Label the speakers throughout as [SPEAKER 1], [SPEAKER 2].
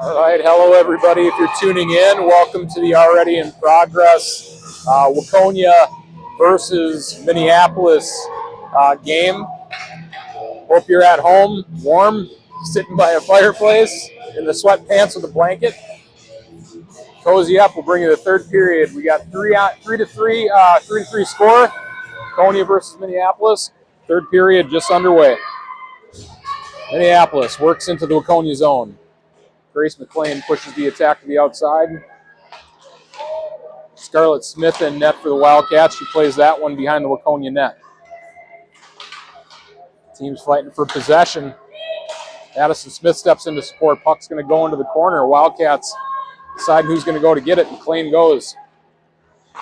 [SPEAKER 1] All right, hello everybody. If you're tuning in, welcome to the already in progress Waconia versus Minneapolis game. Hope you're at home, warm, sitting by a fireplace in the sweatpants with a blanket. Cozy up. We'll bring you the third period. We got 3-3 score. Waconia versus Minneapolis. Third period just underway. Minneapolis works into the Waconia zone. Grace McLean pushes the attack to the outside. Scarlett Smith in net for the Wildcats. She plays that one behind the Waconia net. Team's fighting for possession. Addison Smith steps in to support. Puck's going to go into the corner. Wildcats decide who's going to go to get it. McLean goes.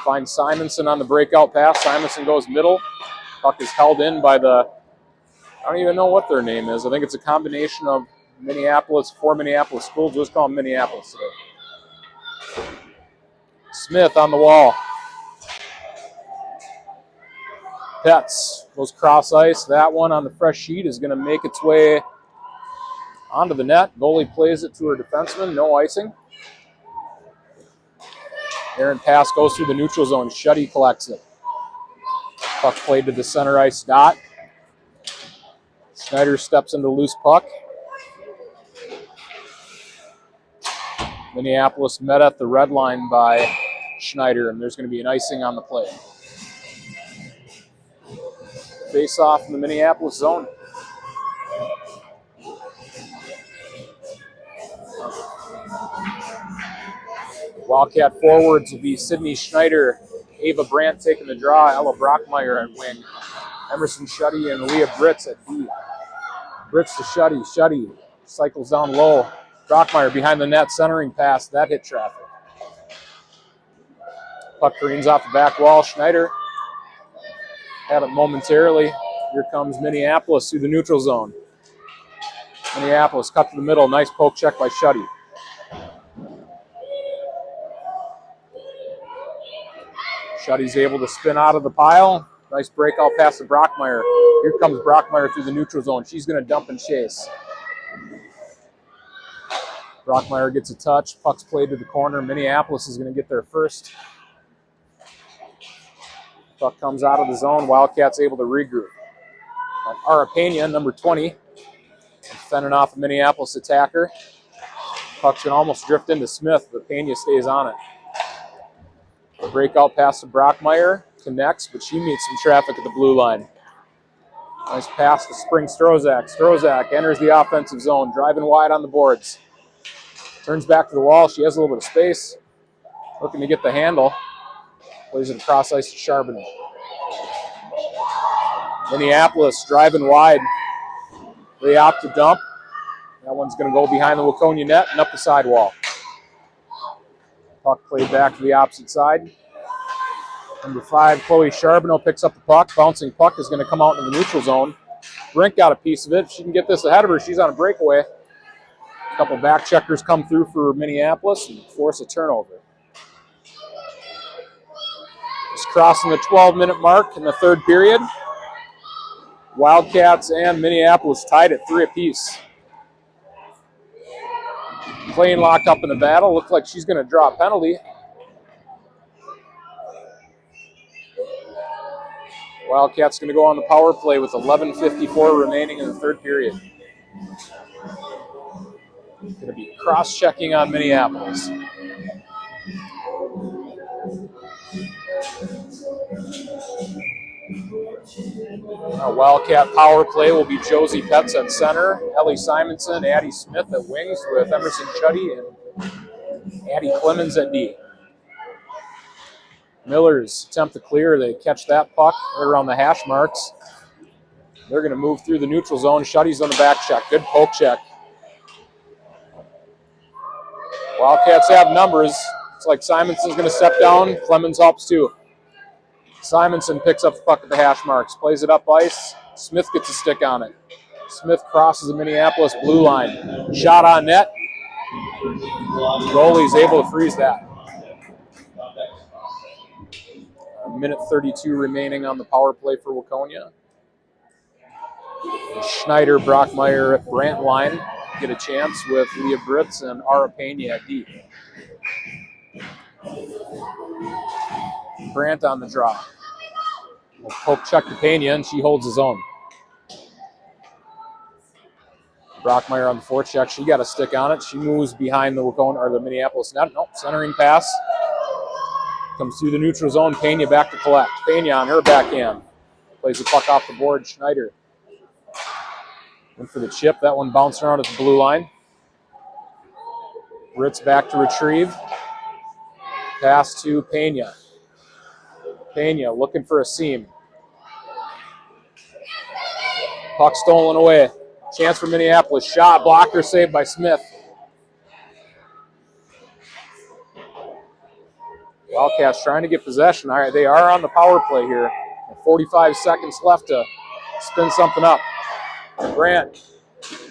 [SPEAKER 1] Finds Simonson on the breakout pass. Simonson goes middle. Puck is held in by the, I don't even know what their name is. I think it's a combination of four Minneapolis schools. Just call them Minneapolis today. Smith on the wall. Petz goes cross ice. That one on the fresh sheet is going to make its way onto the net. Goalie plays it to her defenseman. No icing. Aaron pass goes through the neutral zone. Shuddy collects it. Puck played to the center ice dot. Schneider steps into loose puck. Minneapolis met at the red line by Schneider, and there's going to be an icing on the play. Face off in the Minneapolis zone. Wildcat forwards will be Sydney Schneider, Ava Brandt taking the draw, Ella Brockmeyer at wing, Emerson Shuddy and Leah Britz at D. Britz to Shuddy. Shuddy cycles down low. Brockmeyer behind the net, centering pass. That hit traffic. Puck careens off the back wall. Schneider had it momentarily. Here comes Minneapolis through the neutral zone. Minneapolis cut to the middle. Nice poke check by Shuddy. Shuddy's able to spin out of the pile. Nice breakout pass to Brockmeyer. Here comes Brockmeyer through the neutral zone. She's going to dump and chase. Brockmeyer gets a touch. Puck's played to the corner. Minneapolis is going to get there first. Puck comes out of the zone. Wildcats able to regroup. Arapena, number 20, fending off a Minneapolis attacker. Puck can almost drift into Smith, but Pena stays on it. A breakout pass to Brockmeyer. Connects, but she meets some traffic at the blue line. Nice pass to Spring Strozak. Strozak enters the offensive zone, driving wide on the boards. Turns back to the wall. She has a little bit of space. Looking to get the handle. Plays it across ice to Charbonnet. Minneapolis driving wide. They opt to dump. That one's going to go behind the Waconia net and up the sidewall. Puck played back to the opposite side. Number 5, Chloe Charbonneau picks up the puck. Bouncing puck is going to come out in the neutral zone. Brink got a piece of it. If she can get this ahead of her, she's on a breakaway. A couple back checkers come through for Minneapolis and force a turnover. Just crossing the 12-minute mark in the third period. Wildcats and Minneapolis tied at 3 apiece. McLean locked up in the battle. Looks like she's going to draw a penalty. Wildcats going to go on the power play with 11:54 remaining in the third period. Going to be cross-checking on Minneapolis. Wildcat power play will be Josie Petz at center, Ellie Simonson, Addie Smith at wings with Emerson Chuddy and Addie Clemens at D. Millers attempt to clear. They catch that puck right around the hash marks. They're going to move through the neutral zone. Shuddy's on the back check. Good poke check. Wildcats have numbers. It's like Simonson's going to step down. Clemens helps too. Simonson picks up the puck at the hash marks. Plays it up ice. Smith gets a stick on it. Smith crosses the Minneapolis blue line. Shot on net. Goalie's able to freeze that. A minute 32 remaining on the power play for Waconia. Schneider, Brockmeyer at Brandt line. get a chance with Leah Britz and Ara Pena at D. Brandt on the draw. We'll poke check to Pena, and she holds his own. Brockmeyer on the forecheck. She got a stick on it. She moves behind the Waconia or the Minneapolis net. Nope, centering pass. Comes through the neutral zone. Pena back to collect. Pena on her backhand. Plays the puck off the board. Schneider. Went for the chip. That one bounced around at the blue line. Ritz back to retrieve. Pass to Pena. Pena looking for a seam. Puck stolen away. Chance for Minneapolis. Shot, blocker, saved by Smith. Wildcats trying to get possession. All right, they are on the power play here. 45 seconds left to spin something up. Brandt,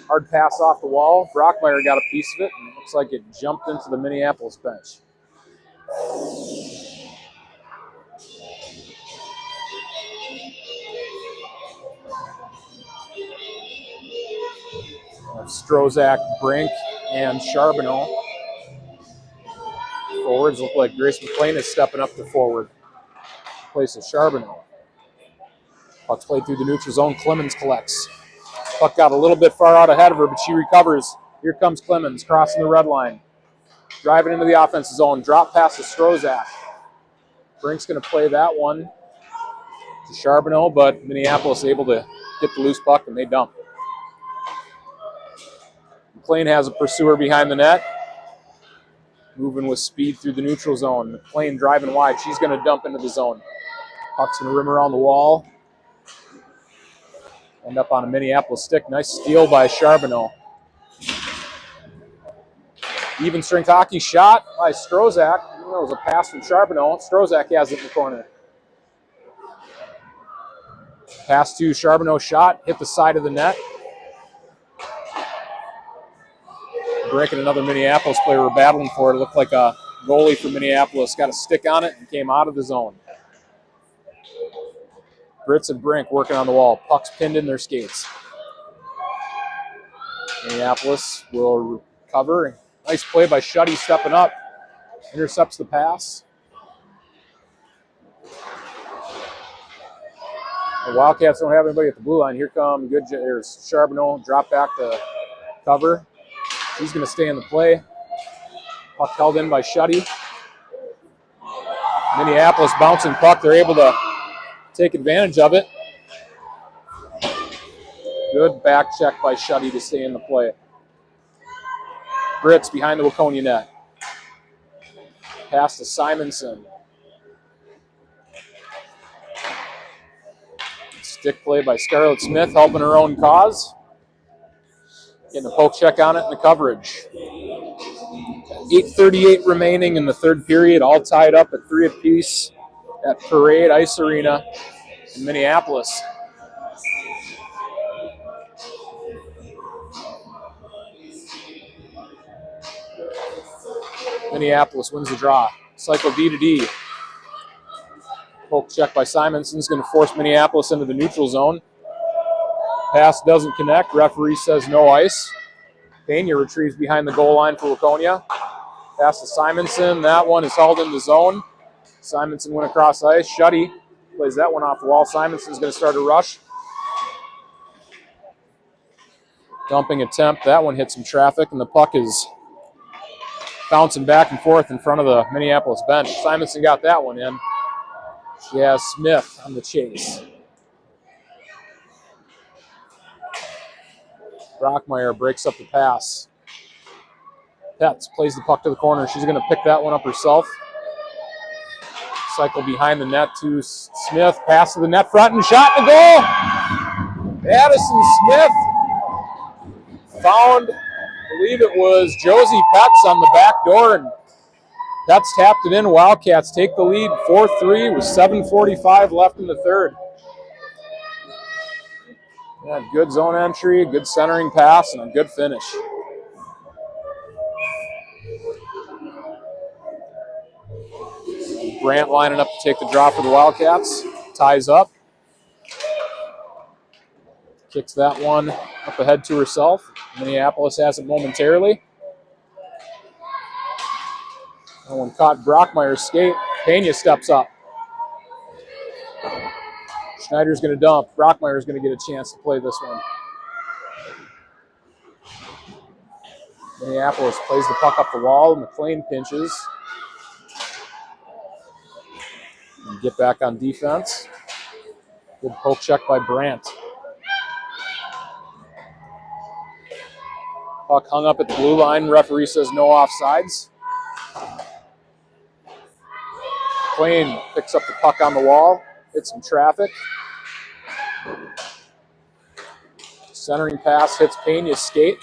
[SPEAKER 1] hard pass off the wall. Brockmeyer got a piece of it, and it looks like it jumped into the Minneapolis bench. Strozak, Brink, and Charbonneau. Forwards look like Grace McLean is stepping up to forward. Place of Charbonneau. Puck's played through the neutral zone. Clemens collects. Puck got a little bit far out ahead of her, but she recovers. Here comes Clemens crossing the red line. Driving into the offensive zone. Drop pass to Strozak. Brink's going to play that one to Charbonneau, but Minneapolis able to get the loose puck, and they dump. McLean has a pursuer behind the net. Moving with speed through the neutral zone. McLean driving wide. She's going to dump into the zone. Puck's going to rim around the wall. End up on a Minneapolis stick. Nice steal by Charbonneau. Even strength hockey shot by Strozak. That was a pass from Charbonneau. Strozak has it in the corner. Pass to Charbonneau shot. Hit the side of the net. Breaking another Minneapolis player. We're battling for it. It looked like a goalie from Minneapolis got a stick on it and came out of the zone. Britz and Brink working on the wall. Pucks pinned in their skates. Minneapolis will recover. Nice play by Shuddy stepping up. Intercepts the pass. The Wildcats don't have anybody at the blue line. Here come there's Charbonneau. Drop back to cover. He's going to stay in the play. Puck held in by Shuddy. Minneapolis bouncing puck. They're able to take advantage of it. Good back check by Shuddy to stay in the play. Britz behind the Waconia net. Pass to Simonson. Stick play by Scarlett Smith, helping her own cause. Getting a poke check on it in the coverage. 8:38 remaining in the third period, all tied up at 3 apiece at Parade Ice Arena in Minneapolis. Minneapolis wins the draw. Cycle D to D. Poke check by Simonson is going to force Minneapolis into the neutral zone. Pass doesn't connect. Referee says no ice. Pena retrieves behind the goal line for Waconia. Pass to Simonson. That one is held in the zone. Simonson went across ice. Shuddy plays that one off the wall. Simonson's going to start a rush. Dumping attempt. That one hit some traffic, and the puck is bouncing back and forth in front of the Minneapolis bench. Simonson got that one in. She has Smith on the chase. Brockmeyer breaks up the pass. Petz plays the puck to the corner. She's going to pick that one up herself. Cycle behind the net to Smith. Pass to the net front and shot in the goal. Addison Smith found, I believe it was Josie Petz on the back door, and Petz tapped it in. Wildcats take the lead 4-3 with 7:45 left in the third. Yeah, good zone entry, good centering pass, and a good finish. Brandt lining up to take the draw for the Wildcats. Ties up. Kicks that one up ahead to herself. Minneapolis has it momentarily. That one caught Brockmeyer's skate. Pena steps up. Schneider's going to dump. Brockmeyer's going to get a chance to play this one. Minneapolis plays the puck up the wall. McLean pinches. And get back on defense. Good poke check by Brandt. Puck hung up at the blue line. Referee says no offsides. McLean picks up the puck on the wall. Hits some traffic. Centering pass hits Pena's skate.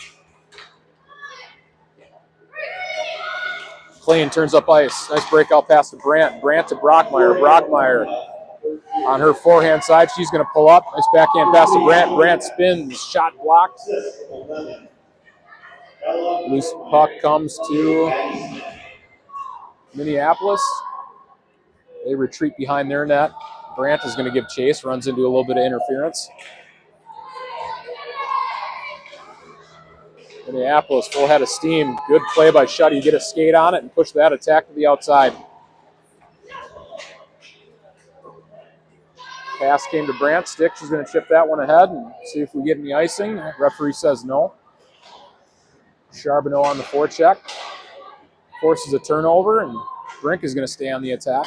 [SPEAKER 1] McLean turns up ice. Nice breakout pass to Brandt. Brandt to Brockmeyer. Brockmeyer on her forehand side. She's going to pull up. Nice backhand pass to Brandt. Brandt spins. Shot blocked. Loose puck comes to Minneapolis. They retreat behind their net. Brandt is going to give chase. Runs into a little bit of interference. Minneapolis full head of steam. Good play by Shuddy. Get a skate on it and push that attack to the outside. Pass came to Brandt. Stick. She's going to chip that one ahead and see if we get any icing. Referee says no. Charbonneau on the forecheck. Forces a turnover, and Brink is going to stay on the attack.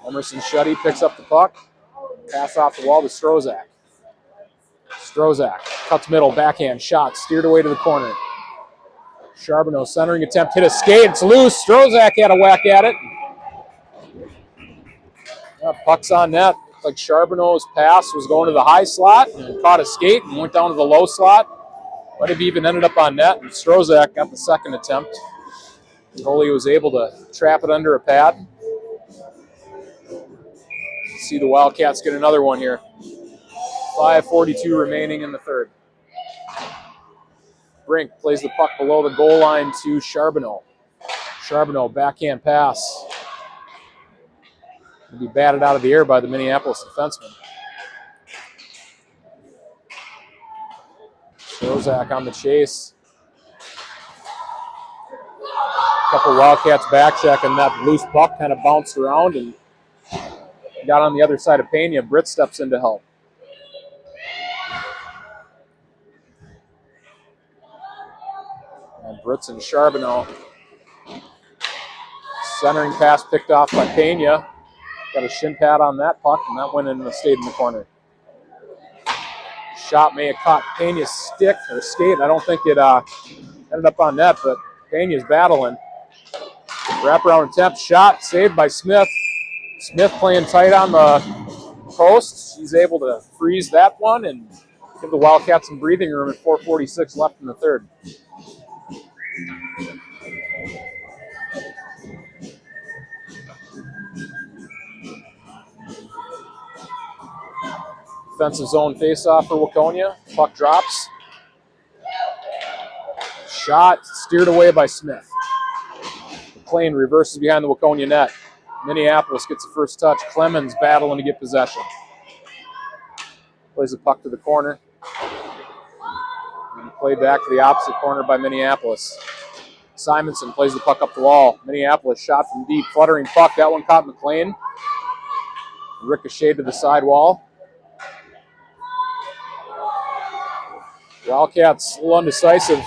[SPEAKER 1] Emerson Shuddy picks up the puck. Pass off the wall to Strozak. Strozak cuts middle, backhand shot, steered away to the corner. Charbonneau centering attempt, hit a skate, it's loose. Strozak had a whack at it. Puck's on net. Looked like Charbonneau's pass was going to the high slot and caught a skate and went down to the low slot. Might have even ended up on net, and Strozak got the second attempt. The goalie was able to trap it under a pad. See the Wildcats get another one here. 5:42 remaining in the third. Brink plays the puck below the goal line to Charbonneau. Charbonneau, backhand pass. Will be batted out of the air by the Minneapolis defenseman. Strozak on the chase. A couple Wildcats back check, and that loose puck kind of bounced around and got on the other side of Pena. Britt steps in to help. And Britt's and Charbonneau. Centering pass picked off by Pena. Got a shin pad on that puck, and that went in and stayed in the corner. Shot may have caught Pena's stick or skate. I don't think it ended up on net, but Pena's battling. Wraparound attempt, shot, saved by Smith. Smith playing tight on the post. She's able to freeze that one and give the Wildcats some breathing room at 4:46 left in the third. Defensive zone faceoff for Waconia. Puck drops. Shot steered away by Smith. McLean reverses behind the Waconia net. Minneapolis gets the first touch. Clemens battling to get possession. Plays the puck to the corner. And played back to the opposite corner by Minneapolis. Simonson plays the puck up the wall. Minneapolis shot from deep. Fluttering puck. That one caught McLean. Ricocheted to the sidewall. Wildcats a little undecisive.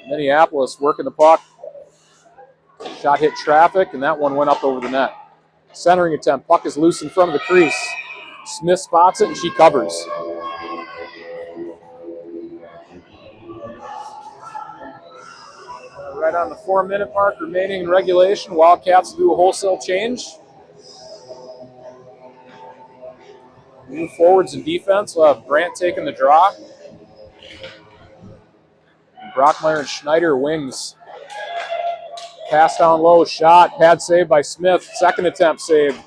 [SPEAKER 1] Minneapolis working the puck. Shot hit traffic, and that one went up over the net. Centering attempt. Puck is loose in front of the crease. Smith spots it, and she covers. Right on the 4-minute mark remaining in regulation. Wildcats do a wholesale change. Move forwards in defense. We'll have Brandt taking the draw. Brockmeyer and Schneider wings. Pass down low, shot, pad save by Smith. Second attempt saved.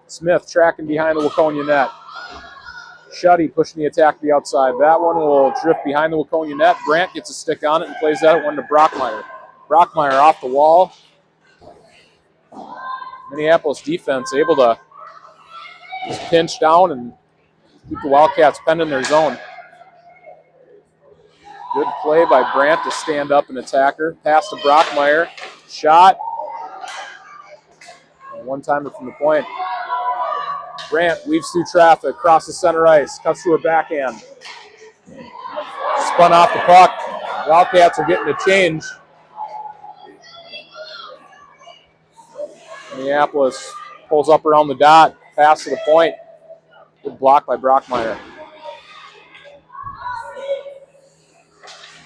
[SPEAKER 1] Smith tracking behind the Waconia net. Shuddy pushing the attack to the outside. That one will drift behind the Waconia net. Brandt gets a stick on it and plays that one to Brockmeyer. Brockmeyer off the wall. Minneapolis defense able to just pinch down and keep the Wildcats pinned in their zone. Good play by Brandt to stand up and attack her. Pass to Brockmeyer. Shot. One-timer from the point. Brandt weaves through traffic, crosses center ice, cuts to her backhand. Spun off the puck. Wildcats are getting a change. Minneapolis pulls up around the dot. Pass to the point. Good block by Brockmeyer.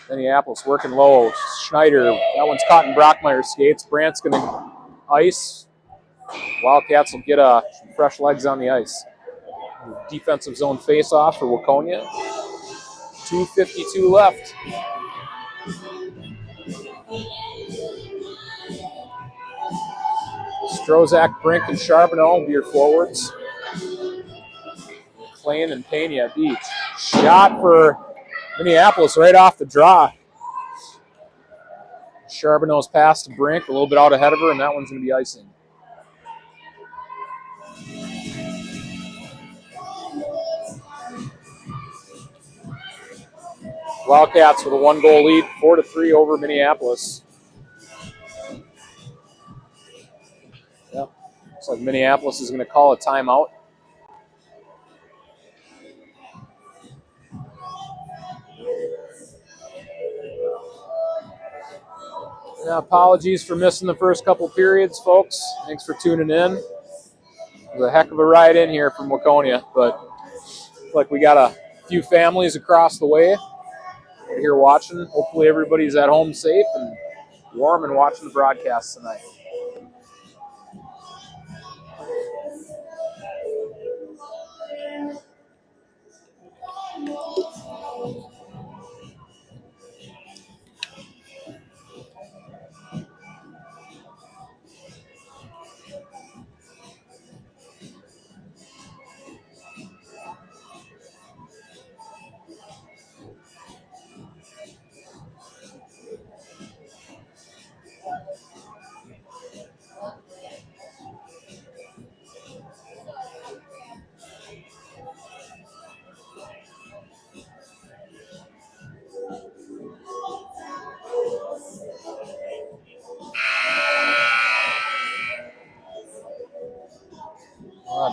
[SPEAKER 1] Minneapolis working low. Schneider, that one's caught in Brockmeyer's skates. Brandt's going to ice. Wildcats will get some fresh legs on the ice. Defensive zone face-off for Waconia. 2:52 left. Strozak, Brink, and Charbonneau will be your forwards. McLean and Pena at each. Shot for Minneapolis right off the draw. Charbonneau's pass to Brink, a little bit out ahead of her, and that one's going to be icing. Wildcats with a 1-goal lead, 4-3 over Minneapolis. Yep. Looks like Minneapolis is going to call a timeout. Yeah, apologies for missing the first couple periods, folks. Thanks for tuning in. It was a heck of a ride in here from Waconia, but looks like we got a few families across the way here watching. Hopefully everybody's at home safe and warm and watching the broadcast tonight.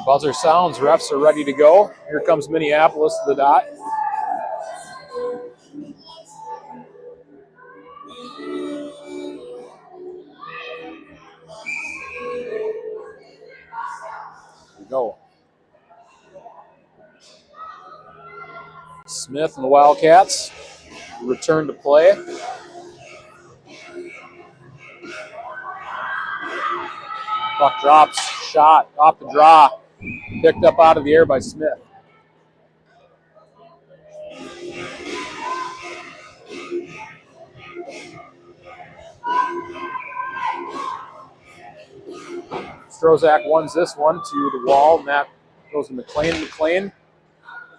[SPEAKER 1] Buzzer sounds, refs are ready to go. Here comes Minneapolis to the dot. Here we go. Smith and the Wildcats return to play. Puck drops, shot off the draw. Picked up out of the air by Smith. Strozak wins this one to the wall, and that goes to McLean. McLean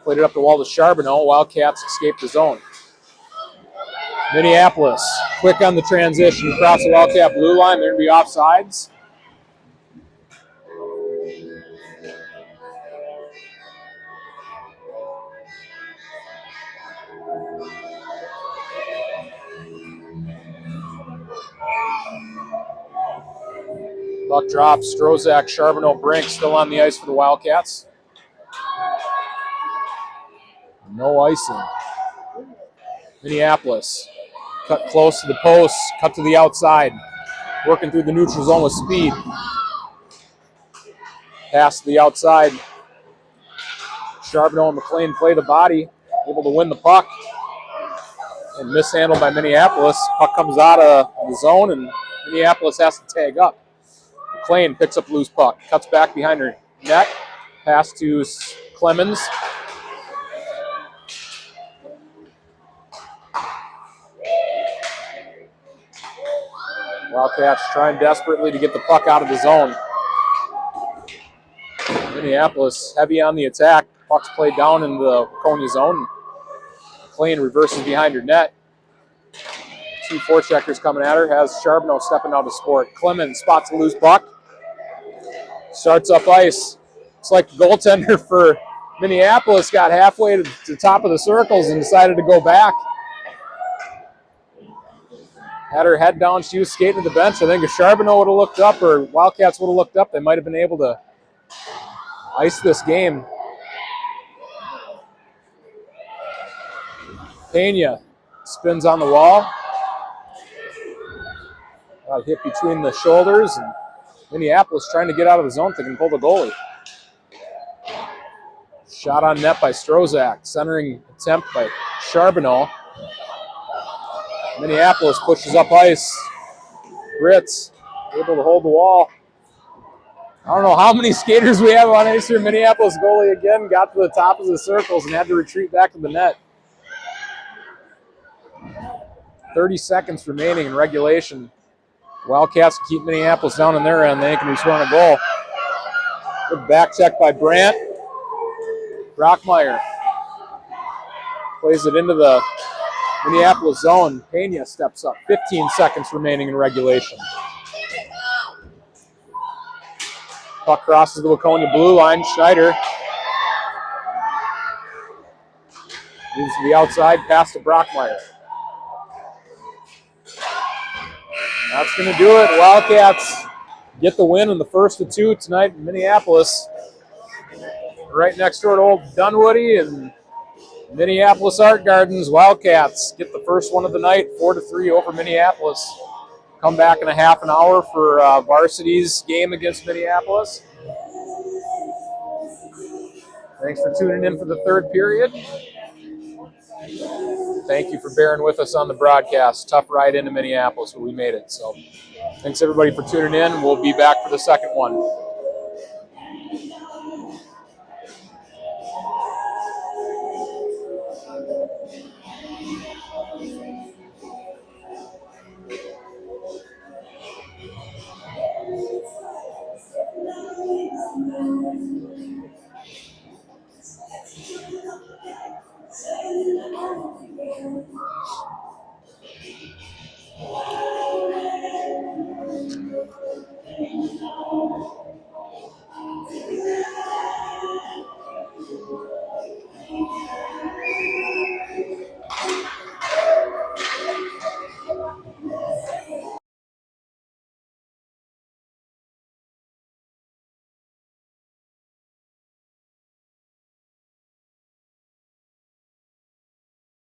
[SPEAKER 1] played it up the wall to Charbonneau. Wildcats escape the zone. Minneapolis, quick on the transition across the Wildcat blue line. They're going to be offsides. Puck drops. Strozak, Charbonneau, Brink still on the ice for the Wildcats. No icing. Minneapolis cut close to the post, cut to the outside. Working through the neutral zone with speed. Pass to the outside. Charbonneau and McLean play the body, able to win the puck. And mishandled by Minneapolis. Puck comes out of the zone, and Minneapolis has to tag up. McLean picks up loose puck, cuts back behind her net. Pass to Clemens. Wildcats trying desperately to get the puck out of the zone. Minneapolis heavy on the attack. Puck's played down in the Waconia zone. McLean reverses behind her net. Two forecheckers coming at her. Has Charbonneau stepping out of sport. Clemens spots a loose puck. Starts up ice. It's like the goaltender for Minneapolis got halfway to the top of the circles and decided to go back. Had her head down. She was skating to the bench. I think if Charbonneau would have looked up or Wildcats would have looked up, they might have been able to ice this game. Pena spins on the wall. Got hit between the shoulders, and Minneapolis trying to get out of the zone, thinking pull the goalie. Shot on net by Strozak. Centering attempt by Charbonneau. Minneapolis pushes up ice. Ritz able to hold the wall. I don't know how many skaters we have on ice here. Minneapolis goalie again got to the top of the circles and had to retreat back to the net. 30 seconds remaining in regulation. Wildcats keep Minneapolis down on their end. They can return a goal. Good back check by Brandt. Brockmeyer plays it into the Minneapolis zone. Pena steps up. 15 seconds remaining in regulation. Puck crosses the Waconia blue line. Schneider moves to the outside, pass to Brockmeyer. That's going to do it. Wildcats get the win in the first of two tonight in Minneapolis. Right next door to Old Dunwoody and Minneapolis Art Gardens. Wildcats get the first one of the night, 4-3 over Minneapolis. Come back in a half an hour for varsity's game against Minneapolis. Thanks for tuning in for the third period. Thank you for bearing with us on the broadcast. Tough ride into Minneapolis, but we made it. So thanks everybody for tuning in. We'll be back for the second one.